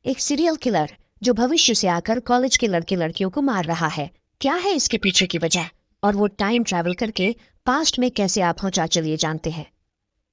एक serial killer जो भविष्य से आकर कॉलेज के लड़के लड़कियों को मार रहा है। क्या है इसके पीछे की वजह, और वो टाइम ट्रैवल करके पास्ट में कैसे आ पहुंचा, चलिए जानते हैं।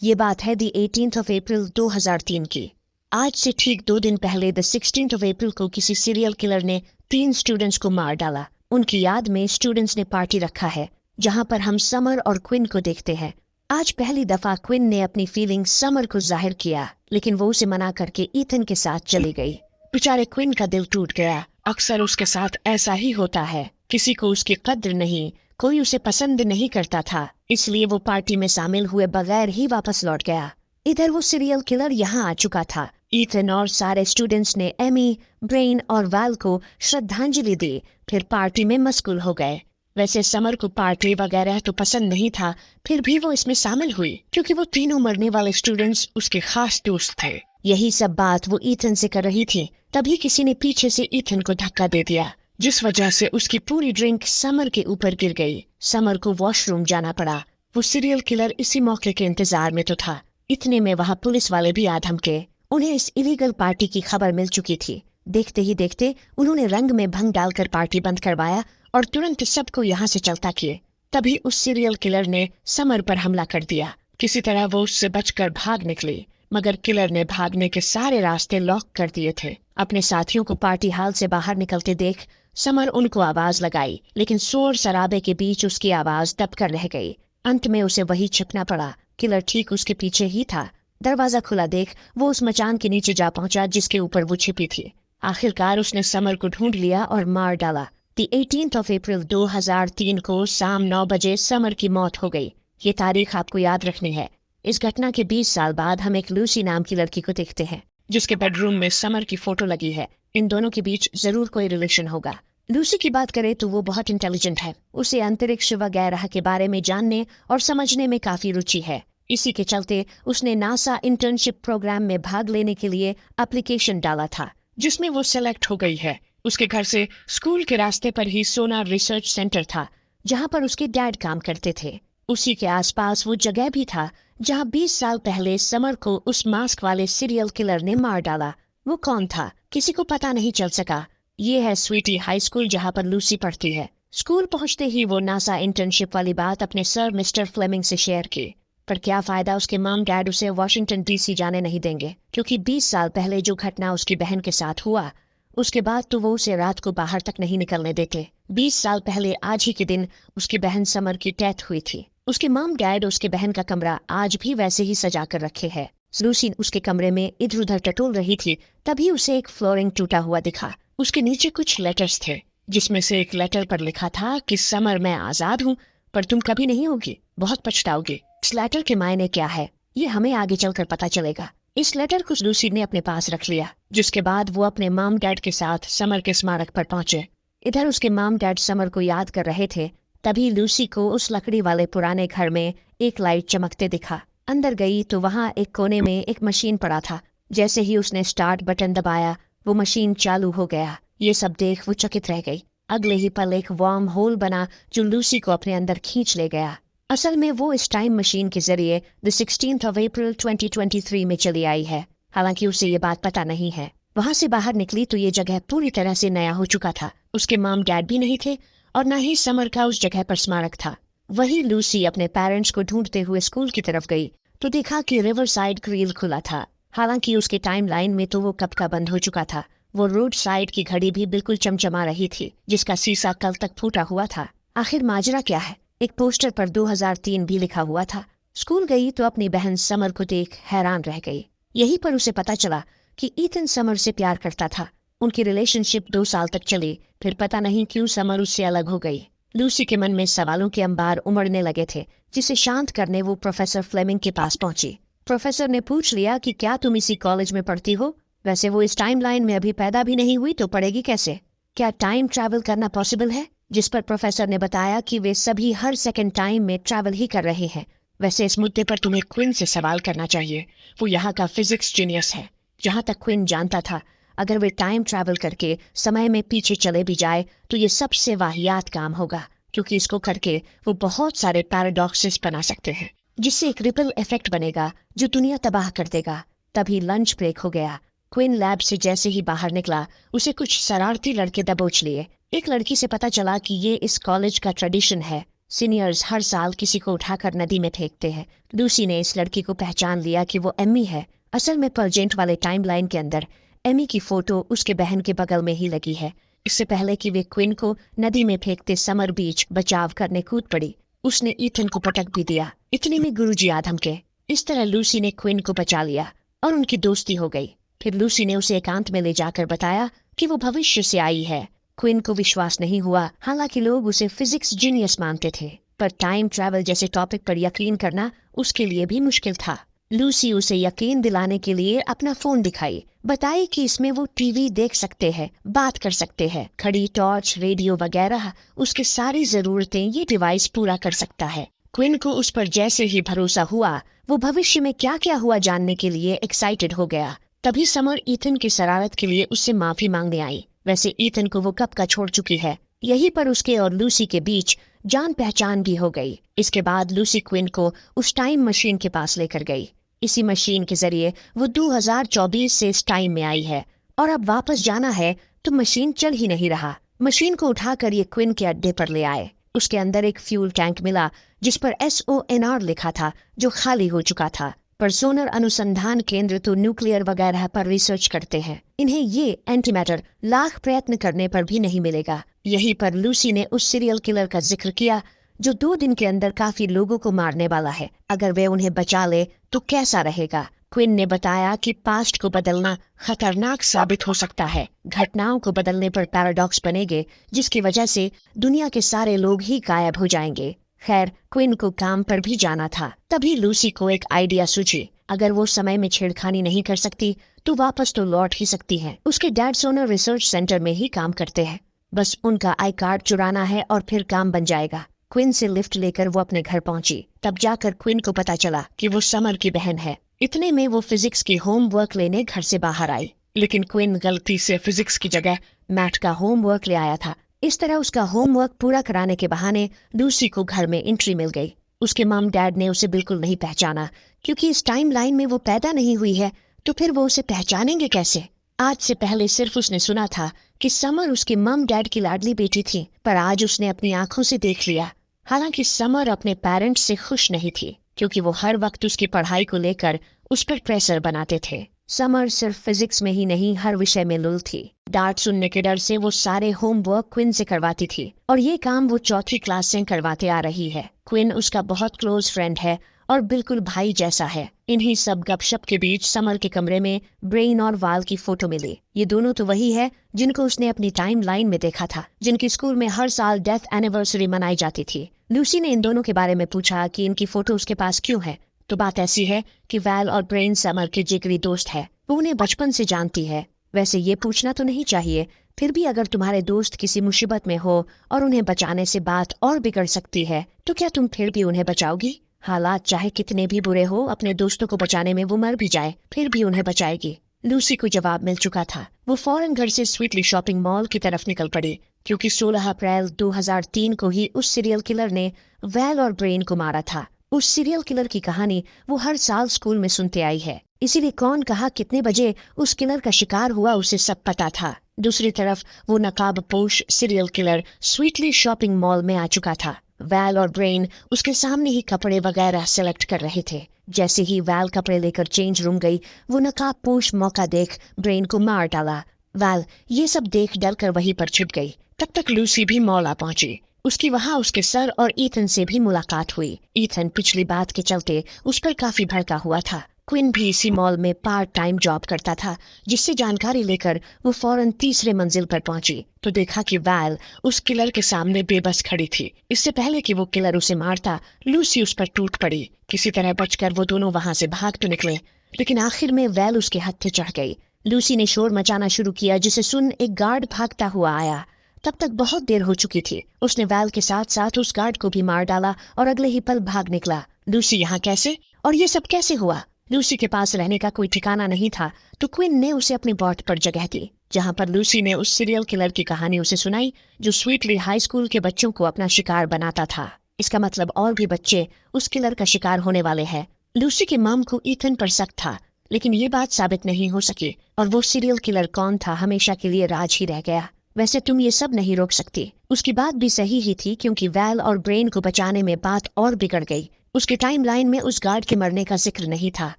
ये बात है दी 18th ऑफ अप्रैल 2003 की। आज से ठीक 2 दिन पहले द 16th ऑफ अप्रैल को किसी सीरियल किलर ने 3 स्टूडेंट्स को मार डाला। उनकी याद में स्टूडेंट्स ने पार्टी रखा है, जहां पर हम समर और क्विन को देखते हैं। आज पहली दफा क्विन ने अपनी फीलिंग समर को जाहिर किया, लेकिन वो उसे मना करके ईथन के साथ चली गई। बेचारे क्विन का दिल टूट गया। अक्सर उसके साथ ऐसा ही होता है, किसी को उसकी कद्र नहीं, कोई उसे पसंद नहीं करता था, इसलिए वो पार्टी में शामिल हुए बगैर ही वापस लौट गया। इधर वो सीरियल किलर यहाँ आ चुका था। ईथन और सारे स्टूडेंट्स ने एमी, ब्रेन और वाल को श्रद्धांजलि दी, फिर पार्टी में मशगूल हो गए। वैसे समर को पार्टी वगैरह तो पसंद नहीं था, फिर भी वो इसमें शामिल हुई क्योंकि वो तीनों मरने वाले स्टूडेंट्स उसके खास दोस्त थे। यही सब बात वो ईथन से कर रही थी, तभी किसी ने पीछे से ईथन को धक्का दे दिया, जिस वजह से उसकी पूरी ड्रिंक समर के ऊपर गिर गई। समर को वॉशरूम जाना पड़ा। वो सीरियल किलर इसी मौके के इंतजार में तो था। इतने में वहाँ पुलिस वाले भी आ धमके। उन्हें इस इलीगल पार्टी की खबर मिल चुकी थी। देखते ही देखते उन्होंने रंग में भंग डालकर पार्टी बंद करवाया और तुरंत सबको यहाँ से चलता किए। तभी उस सीरियल किलर ने समर पर हमला कर दिया। किसी तरह वो उससे बचकर भाग निकली, मगर किलर ने भागने के सारे रास्ते लॉक कर दिए थे। अपने साथियों को पार्टी हाल से बाहर निकलते देख समर उनको आवाज लगाई, लेकिन शोर शराबे के बीच उसकी आवाज दब कर रह गई। अंत में उसे वही छिपना पड़ा। किलर ठीक उसके पीछे ही था। दरवाजा खुला देख वो उस मचान के नीचे जा पहुंचा जिसके ऊपर वो छिपी थी। आखिरकार उसने समर को ढूंढ लिया और मार डाला। दी 18th ऑफ अप्रैल 2003 को शाम 9 बजे समर की मौत हो गई। ये तारीख आपको याद रखनी है। इस घटना के 20 साल बाद हम एक लूसी नाम की लड़की को देखते हैं, जिसके बेडरूम में समर की फोटो लगी है। इन दोनों के बीच जरूर कोई रिलेशन होगा। लूसी की बात करें तो वो बहुत इंटेलिजेंट है। उसे अंतरिक्ष वगैरह के बारे में जानने और समझने में काफी रुचि है। इसी के चलते उसने नासा इंटर्नशिप प्रोग्राम में भाग लेने के लिए एप्लीकेशन डाला था, जिसमें वो सेलेक्ट हो गई है। उसके घर से स्कूल के रास्ते पर ही सोनार रिसर्च सेंटर था, जहां पर उसके डैड काम करते थे। उसी के आसपास वो जगह भी था जहां 20 साल पहले समर को उस मास्क वाले सीरियल किलर ने मार डाला। वो कौन था, किसी को पता नहीं चल सका। ये है स्वीटी हाई स्कूल, जहां पर लूसी पढ़ती है। स्कूल पहुंचते ही वो नासा इंटर्नशिप वाली बात अपने सर मिस्टर फ्लेमिंग से शेयर की, पर क्या फायदा, उसके मॉम डैड उसे वॉशिंगटन डीसी जाने नहीं देंगे, क्योंकि 20 साल पहले जो घटना उसकी बहन के साथ हुआ, उसके बाद तो वो उसे रात को बाहर तक नहीं निकलने देते। 20 साल पहले आज ही के दिन उसकी बहन समर की डेथ हुई थी। उसके मॉम डैड उसके बहन का कमरा आज भी वैसे ही सजा कर रखे है। लूसी उसके कमरे में इधर उधर टटोल रही थी, तभी उसे एक फ्लोरिंग टूटा हुआ दिखा। उसके नीचे कुछ लेटर्स थे, जिसमें से एक लेटर पर लिखा था कि समर, मैं आजाद हूँ, पर तुम कभी नहीं होगी, बहुत पछताओगी। इस लेटर के मायने क्या है, ये हमें आगे चलकर पता चलेगा। इस लेटर को लूसी ने अपने पास रख लिया, जिसके बाद वो अपने मॉम डैड के साथ समर के स्मारक पर पहुंचे। इधर उसके मॉम डैड समर को याद कर रहे थे, तभी लूसी को उस लकड़ी वाले पुराने घर में एक लाइट चमकते दिखा। अंदर गई तो वहाँ एक कोने में एक मशीन पड़ा था। जैसे ही उसने स्टार्ट बटन दबाया, वो मशीन चालू हो गया। ये सब देख वो चकित रह गई। अगले ही पल एक वार्म होल बना जो लूसी को अपने अंदर खींच ले गया। असल में वो इस टाइम मशीन के जरिए द 16th ऑफ अप्रैल 2023 में चली आई है। हालांकि उसे ये बात पता नहीं है। वहां से बाहर निकली तो ये जगह पूरी तरह से नया हो चुका था। उसके मॉम डैड भी नहीं थे और न ही समर का उस जगह पर स्मारक था। वही लूसी अपने पेरेंट्स को ढूंढते हुए स्कूल की तरफ गई तो देखा कि रिवर साइड ग्रिल खुला था। हालांकि उसके टाइम लाइन में तो वो कब का बंद हो चुका था। वो रोड साइड की घड़ी भी बिल्कुल चमचमा रही थी, जिसका शीशा कल तक फूटा हुआ था। आखिर माजरा क्या है? एक पोस्टर पर 2003 भी लिखा हुआ था। स्कूल गई तो अपनी बहन समर को देख हैरान रह गई। यहीं पर उसे पता चला कि ईथन समर से प्यार करता था। उनकी रिलेशनशिप 2 साल तक चली, फिर पता नहीं क्यों समर उससे अलग हो गई। लूसी के मन में सवालों के अंबार उमड़ने लगे थे, जिसे शांत करने वो प्रोफेसर फ्लेमिंग के पास पहुंची। प्रोफेसर ने पूछ लिया कि क्या तुम इसी कॉलेज में पढ़ती हो? वैसे वो इस टाइम लाइन में अभी पैदा भी नहीं हुई तो पढ़ेगी कैसे? क्या टाइम ट्रैवल करना पॉसिबल है? जिस पर प्रोफेसर ने बताया कि वे सभी हर सेकंड टाइम में ट्रैवल ही कर रहे हैं। वैसे इस मुद्दे पर तुम्हें क्विन से सवाल करना चाहिए। वो यहाँ का फिजिक्स जीनियस है। जहाँ तक क्विन जानता था, अगर वे टाइम ट्रैवल करके समय में पीछे चले भी जाए तो ये सबसे वाहियात काम होगा, क्योंकि इसको करके वो बहुत सारे पैराडॉक्सेस बना सकते हैं, जिससे एक रिपल इफेक्ट बनेगा जो दुनिया तबाह कर देगा। तभी लंच ब्रेक हो गया। क्विन लैब से जैसे ही बाहर निकला उसे कुछ शरारती लड़के दबोच लिए। एक लड़की से पता चला कि ये इस कॉलेज का ट्रेडिशन है, सीनियर्स हर साल किसी को उठाकर नदी में फेंकते हैं। लूसी ने इस लड़की को पहचान लिया कि वो एमी है। असल में परजेंट वाले टाइमलाइन के अंदर एमी की फोटो उसके बहन के बगल में ही लगी है। इससे पहले कि वे क्विन को नदी में फेंकते समर बीच बचाव करने कूद पड़ी, उसने ईथन को पटक भी दिया। इतने में गुरुजी आ धमके। इस तरह लूसी ने क्विन को बचा लिया और उनकी दोस्ती हो गई। फिर लूसी ने उसे एकांत में ले जाकर बताया कि वो भविष्य से आई है। क्विन को विश्वास नहीं हुआ, हालांकि लोग उसे फिजिक्स जीनियस मानते थे, पर टाइम ट्रैवल जैसे टॉपिक पर यकीन करना उसके लिए भी मुश्किल था। लूसी उसे यकीन दिलाने के लिए अपना फोन दिखाई, बताई कि इसमें वो टीवी देख सकते हैं, बात कर सकते हैं, घड़ी, टॉर्च, रेडियो वगैरह उसकी सारी जरूरतें ये डिवाइस पूरा कर सकता है। क्विन को उस पर जैसे ही भरोसा हुआ, वो भविष्य में क्या क्या हुआ जानने के लिए एक्साइटेड हो गया। तभी समर ईथन की शरारत के लिए उससे माफी मांगने आई। वैसे ईथन को वो कब का छोड़ चुकी है। यहीं पर उसके और लूसी के बीच जान पहचान भी हो गई। इसके बाद लूसी क्विन को उस टाइम मशीन के पास लेकर गई। इसी मशीन के जरिए वो 2024 से इस टाइम में आई है और अब वापस जाना है तो मशीन चल ही नहीं रहा। मशीन को उठाकर ये क्विन के अड्डे पर ले आए। उसके अंदर एक फ्यूल टैंक मिला जिस पर SONR लिखा था, जो खाली हो चुका था। पर सोनर अनुसंधान केंद्र तो न्यूक्लियर वगैरह पर रिसर्च करते हैं, इन्हें ये एंटीमैटर लाख प्रयत्न करने पर भी नहीं मिलेगा। यहीं पर लूसी ने उस सीरियल किलर का जिक्र किया जो 2 दिन के अंदर काफी लोगों को मारने वाला है। अगर वे उन्हें बचा ले तो कैसा रहेगा। क्विन ने बताया कि पास्ट को बदलना खतरनाक साबित हो सकता है। घटनाओं को बदलने पर पैराडॉक्स बनेंगे जिसकी वजह से दुनिया के सारे लोग ही गायब हो जाएंगे। खैर, क्विन को काम पर भी जाना था। तभी लूसी को एक आइडिया सूझी। अगर वो समय में छेड़खानी नहीं कर सकती तो वापस तो लौट ही सकती है। उसके डैड सोनर रिसर्च सेंटर में ही काम करते हैं, बस उनका आई कार्ड चुराना है और फिर काम बन जाएगा। क्विन से लिफ्ट लेकर वो अपने घर पहुंची। तब जाकर क्विन को पता चला कि वो समर की बहन है। इतने में वो फिजिक्स की होमवर्क लेने घर से बाहर आई, लेकिन क्विन गलती से फिजिक्स की जगह मैथ का होमवर्क ले आया था। इस तरह उसका होमवर्क पूरा कराने के बहाने लूसी को घर में एंट्री मिल गई। उसके मम डैड ने उसे बिल्कुल नहीं पहचाना, क्योंकि इस टाइम लाइन में वो पैदा नहीं हुई है, तो फिर वो उसे पहचानेंगे कैसे। आज से पहले सिर्फ उसने सुना था कि समर उसके मम डैड की लाडली बेटी थी, पर आज उसने अपनी आंखों से देख लिया। हालांकि समर अपने पेरेंट्स से खुश नहीं थी, क्योंकि वो हर वक्त उसकी पढ़ाई को लेकर उस पर प्रेशर बनाते थे। समर सिर्फ फिजिक्स में ही नहीं, हर विषय में लुल थी। डांट सुनने के डर से वो सारे होमवर्क क्विन से करवाती थी, और ये काम वो 4th क्लास से करवाते आ रही है। क्विन उसका बहुत क्लोज फ्रेंड है और बिल्कुल भाई जैसा है। इन्हीं सब गपशप के बीच समर के कमरे में ब्रेन और वाल की फोटो मिली। ये दोनों तो वही है जिनको उसने अपनी टाइम लाइन में देखा था, जिनकी स्कूल में हर साल डेथ एनिवर्सरी मनाई जाती थी। लूसी ने इन दोनों के बारे में पूछा कि इनकी फोटो उसके पास क्यों है, तो बात ऐसी है कि वैल और ब्रेन समर के जिगरी दोस्त है। वो उन्हें बचपन से जानती है। वैसे ये पूछना तो नहीं चाहिए, फिर भी अगर तुम्हारे दोस्त किसी मुसीबत में हो और उन्हें बचाने से बात और बिगड़ सकती है, तो क्या तुम फिर भी उन्हें बचाओगी? हालात चाहे कितने भी बुरे हो, अपने दोस्तों को बचाने में वो मर भी जाए, फिर भी उन्हें बचाएगी। लूसी को जवाब मिल चुका था। वो फौरन घर से स्वीटली शॉपिंग मॉल की तरफ निकल पड़ी, क्योंकि 16 अप्रैल 2003 को ही उस सीरियल किलर ने वैल और ब्रेन को मारा था। उस सीरियल किलर की कहानी वो हर साल स्कूल में सुनते आई है, इसीलिए कौन कहा कितने बजे उस किलर का शिकार हुआ उसे सब पता था। दूसरी तरफ वो नकाबपोश serial killer sweetly shopping mall में आ चुका था। वैल और ब्रेन उसके सामने ही कपड़े वगैरह सेलेक्ट कर रहे थे। जैसे ही वैल कपड़े लेकर चेंज रूम गई, वो नकाबपोश मौका देख ब्रेन को मार डाला। वैल ये सब देख डर कर वहीं पर छिप गई। तब तक लूसी भी मॉल आ पहुंची। उसकी वहां उसके सर और ईथन से भी मुलाकात हुई। ईथन पिछली बात के चलते उस पर काफी भड़का हुआ था। क्विन भी इसी मॉल में पार्ट टाइम जॉब करता था, जिससे जानकारी लेकर वो फौरन तीसरे मंजिल पर पहुंची तो देखा कि वैल उस किलर के सामने बेबस खड़ी थी। इससे पहले कि वो किलर उसे मारता, लूसी उस पर टूट पड़ी। किसी तरह बचकर वो दोनों वहां से भाग तो निकले, लेकिन आखिर में वैल उसके हत्थे चढ़ गई। लूसी ने शोर मचाना शुरू किया, जिसे सुन एक गार्ड भागता हुआ आया। तब तक बहुत देर हो चुकी थी। उसने वैल के साथ साथ उस गार्ड को भी मार डाला और अगले ही पल भाग निकला। लूसी यहाँ कैसे, और ये सब कैसे हुआ? लूसी के पास रहने का कोई ठिकाना नहीं था, तो क्विन ने उसे अपने बॉट पर जगह दी, जहाँ पर लूसी ने उस सीरियल किलर की कहानी उसे सुनाई, जो स्वीटली हाई स्कूल के बच्चों को अपना शिकार बनाता था। इसका मतलब और भी बच्चे उस किलर का शिकार होने वाले हैं। लूसी के मम को ईथन पर शक था, लेकिन ये बात साबित नहीं हो सकी, और वो सीरियल किलर कौन था हमेशा के लिए राज ही रह गया। वैसे तुम ये सब नहीं रोक सकती। उसकी बात भी सही ही थी, क्योंकि वैल और ब्रेन को बचाने में बात और बिगड़ गई। उसकी टाइमलाइन में उस गार्ड के मरने का जिक्र नहीं था,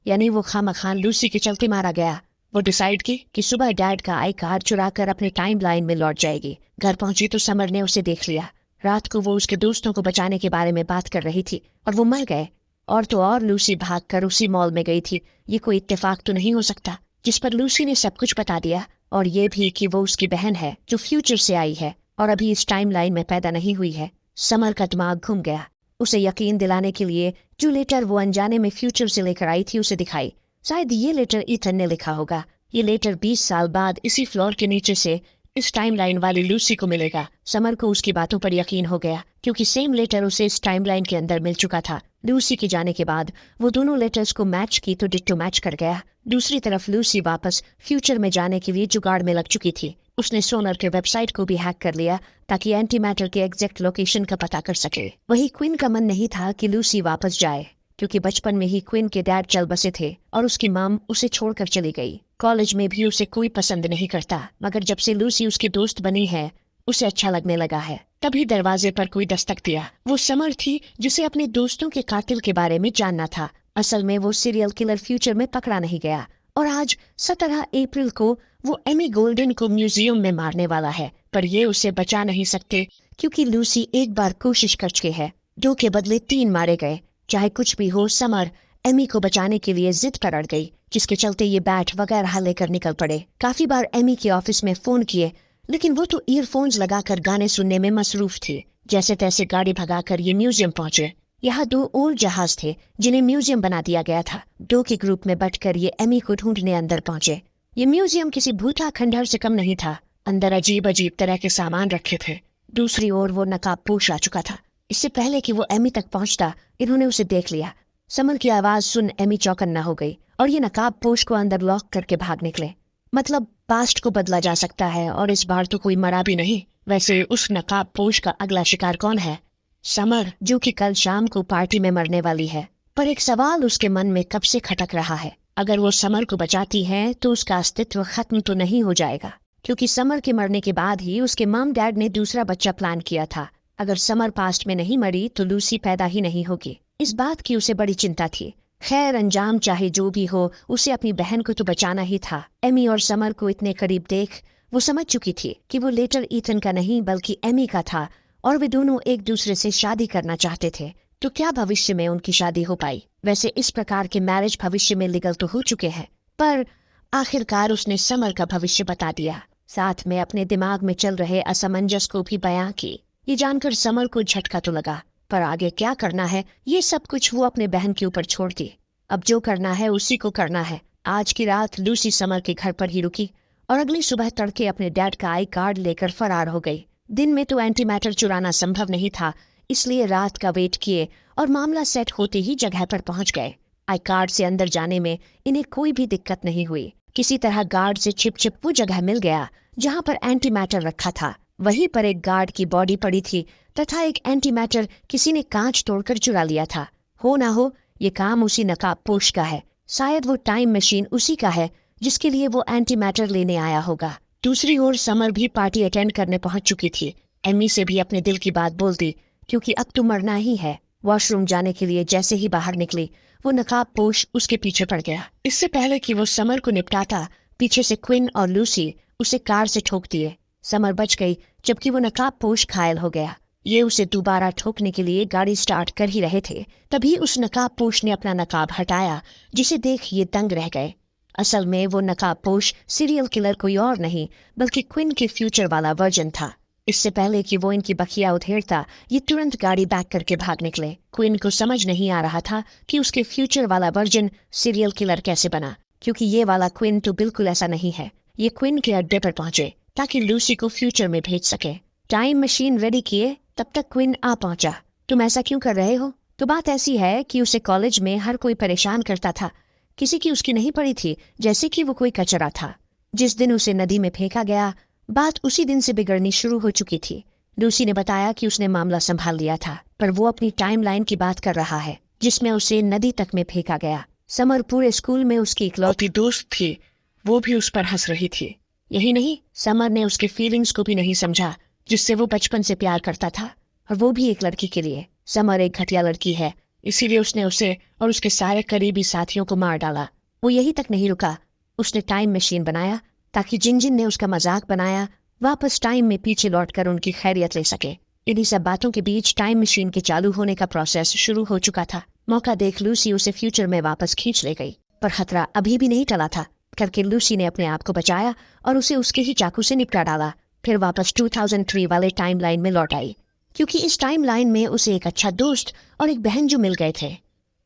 यानी वो खामखान लूसी के चलते मारा गया। वो डिसाइड की कि सुबह डैड का आई कार्ड चुरा कर अपने टाइमलाइन में लौट जाएगी। घर पहुंची तो समर ने उसे देख लिया। रात को वो उसके दोस्तों को बचाने के बारे में बात कर रही थी और वो मर गए। और तो और लूसी भागकर उसी मॉल में गई थी। ये कोई इत्तेफाक तो नहीं हो सकता। जिस पर लूसी ने सब कुछ बता दिया, और ये भी कि वो उसकी बहन है जो फ्यूचर से आई है और अभी इस टाइमलाइन में पैदा नहीं हुई है। समर का दिमाग घूम गया। उसे यकीन दिलाने के लिए जो लेटर वो अनजाने में फ्यूचर से लेकर आई थी उसे दिखाई। शायद ये लेटर ईथन ने लिखा होगा। ये लेटर 20 साल बाद इसी फ्लोर के नीचे से इस टाइमलाइन वाली लूसी को मिलेगा। समर को उसकी बातों पर यकीन हो गया, क्योंकि सेम लेटर उसे इस टाइमलाइन के अंदर मिल चुका था। लूसी के जाने के बाद वो दोनों लेटर्स को मैच की तो डिट्टो मैच कर गया। दूसरी तरफ लूसी वापस फ्यूचर में जाने के लिए जुगाड़ में लग चुकी थी। उसने सोनर के वेबसाइट को भी हैक कर लिया ताकि एंटी मैटर के एग्जैक्ट लोकेशन का पता कर सके। वही क्विन का मन नहीं था कि लूसी वापस जाए, क्योंकि बचपन में ही क्विन के डैड चल बसे थे और उसकी मॉम उसे छोड़कर चली गई। कॉलेज में भी उसे कोई पसंद नहीं करता, मगर जब से लूसी उसकी दोस्त बनी है उसे अच्छा लगने लगा है। तभी दरवाजे पर कोई दस्तक दिया। वो समर थी, जिसे अपने दोस्तों के कातिल के बारे में जानना था। असल में वो सीरियल किलर फ्यूचर में पकड़ा नहीं गया और आज 17 अप्रैल को वो एमी गोल्डन को म्यूजियम में मारने वाला है। पर ये उसे बचा नहीं सकते, क्योंकि लूसी एक बार कोशिश कर चुकी है। 2 के बदले 3 मारे गए। चाहे कुछ भी हो, समर एमी को बचाने के लिए जिद पर अड़ गई, जिसके चलते ये बैट वगैरह लेकर निकल पड़े। काफी बार एमी के ऑफिस में फोन किए, लेकिन वो तो ईयरफोन्स लगाकर गाने सुनने में मसरूफ थी। जैसे तैसे गाड़ी भगाकर ये म्यूजियम पहुंचे। यहाँ 2 और जहाज थे जिन्हें म्यूजियम बना दिया गया था। 2 के ग्रुप में बटकर ये एमी को ढूंढने अंदर पहुंचे। ये म्यूजियम किसी भूता खंडहर से कम नहीं था। अंदर अजीब अजीब तरह के सामान रखे थे। दूसरी ओर वो नकाबपोश आ चुका था। इससे पहले कि वो एमी तक पहुंचता, इन्होंने उसे देख लिया। समर की आवाज सुन एमी चौकन्ना हो गई और ये नकाबपोश को अंदर लॉक करके भाग निकले। मतलब पास्ट को बदला जा सकता है और इस बार तो कोई मरा भी नहीं। वैसे उस नकाबपोश का अगला शिकार कौन है? समर, जो कि कल शाम को पार्टी में मरने वाली है। पर एक सवाल उसके मन में कब से खटक रहा है। अगर वो समर को बचाती है तो उसका अस्तित्व खत्म तो नहीं हो जाएगा, क्योंकि समर के मरने के बाद ही उसके मॉम डैड ने दूसरा बच्चा प्लान किया था। अगर समर पास्ट में नहीं मरी तो लूसी पैदा ही नहीं होगी। इस बात की उसे बड़ी चिंता थी। खैर, अंजाम चाहे जो भी हो, उसे अपनी बहन को तो बचाना ही था। एमी और समर को इतने करीब देख वो समझ चुकी थी कि वो लेटर ईथन का नहीं बल्कि एमी का था, और वे दोनों एक दूसरे से शादी करना चाहते थे। तो क्या भविष्य में उनकी शादी हो पाई? वैसे इस प्रकार के मैरिज भविष्य में लीगल तो हो चुके हैं, पर आखिरकार उसने समर का भविष्य बता दिया। साथ में अपने दिमाग में चल रहे असमंजस को भी बयां की। ये जानकर समर को झटका तो लगा, पर आगे क्या करना है ये सब कुछ वो अपने बहन के ऊपर छोड़ दी। अब जो करना है उसी को करना है। आज की रात लूसी समर के घर पर ही रुकी और अगली सुबह तड़के अपने डैड का आई कार्ड लेकर फरार हो गई। दिन में तो एंटी मैटर चुराना संभव नहीं था, इसलिए रात का वेट किए और मामला सेट होते ही जगह पर पहुंच गए। आई कार्ड से अंदर जाने में इन्हें कोई भी दिक्कत नहीं हुई। किसी तरह गार्ड से छिप वो जगह मिल गया जहां पर एंटी मैटर रखा था। वहीं पर एक गार्ड की बॉडी पड़ी थी तथा एक एंटी मैटर किसी ने कांच तोड़कर चुरा लिया था। हो ना हो, ये काम उसी नकाबपोश का है। शायद वो टाइम मशीन उसी का है जिसके लिए वो एंटी मैटर लेने आया होगा। दूसरी ओर समर भी पार्टी अटेंड करने पहुंच चुकी थी। एमी से भी अपने दिल की बात बोल दी, क्योंकि अब तो मरना ही है। वॉशरूम जाने के लिए जैसे ही बाहर निकली, वो नकाबपोश उसके पीछे पड़ गया। इससे पहले कि वो समर को निपटाता, पीछे से क्विन और लूसी उसे कार से ठोक दिए। समर बच गई, जबकि वो नकाबपोश घायल हो गया। ये उसे दोबारा ठोकने के लिए गाड़ी स्टार्ट कर ही रहे थे, तभी उस नकाबपोश ने अपना नकाब हटाया, जिसे देख ये दंग रह गए। असल में वो नकाबपोश सीरियल किलर कोई और नहीं बल्कि क्विन के फ्यूचर वाला वर्जन था। इससे पहले कि वो इनकी बखिया उधेड़ता, ये तुरंत गाड़ी बैक करके भाग निकले। क्विन को समझ नहीं आ रहा था कि उसके फ्यूचर वाला वर्जन सीरियल किलर कैसे बना, क्योंकि ये वाला क्विन तो बिल्कुल ऐसा नहीं है। ये क्विन के अड्डे पर पहुंचे ताकि लूसी को फ्यूचर में भेज सके। टाइम मशीन रेडी किए तब तक क्विन आ पहुंचा। तुम ऐसा क्यों कर रहे हो? तो बात ऐसी है कि उसे कॉलेज में हर कोई परेशान करता था, किसी की उसकी नहीं पड़ी थी, जैसे कि वो कोई कचरा था। जिस दिन उसे नदी में फेंका गया, बात उसी दिन से बिगड़नी शुरू हो चुकी थी। लूसी ने बताया कि उसने मामला संभाल लिया था, पर वो अपनी टाइमलाइन की बात कर रहा है, जिसमें उसे नदी तक में फेंका गया। समर पूरे स्कूल में उसकी इकलौती दोस्त थी। वो भी उस पर हंस रही थी। यही नहीं, समर ने उसके फीलिंग्स को भी नहीं समझा, जिससे वो बचपन से प्यार करता था, और वो भी एक लड़की के लिए। समर एक घटिया लड़की है, इसीलिए उसने उसे और उसके सारे करीबी साथियों को मार डाला। वो यही तक नहीं रुका, उसने टाइम मशीन बनाया ताकि जिन जिन ने उसका मजाक बनाया वापस टाइम में पीछे लौटकर उनकी खैरियत ले सके। इन्हीं सब बातों के बीच टाइम मशीन के चालू होने का प्रोसेस शुरू हो चुका था। मौका देख लूसी उसे फ्यूचर में वापस खींच ले गई, पर खतरा अभी भी नहीं टला था। करके लूसी ने अपने आप को बचाया और उसे उसके ही चाकू से निपटा डाला। फिर वापस 2003 वाले टाइमलाइन में लौट आई, क्योंकि इस टाइमलाइन में उसे एक अच्छा दोस्त और एक बहन जो मिल गए थे।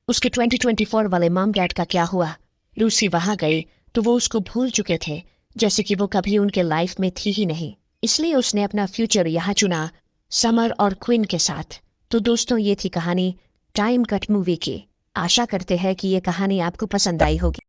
उसके 2024 वाले मॉम डैड का क्या हुआ? लूसी वहां गई तो वो उसको भूल चुके थे, जैसे कि वो कभी उनके लाइफ में थी ही नहीं। इसलिए उसने अपना फ्यूचर यहाँ चुना, समर और क्विन के साथ। तो दोस्तों, ये थी कहानी टाइम कट मूवी की। आशा करते हैं कि ये कहानी आपको पसंद आई होगी।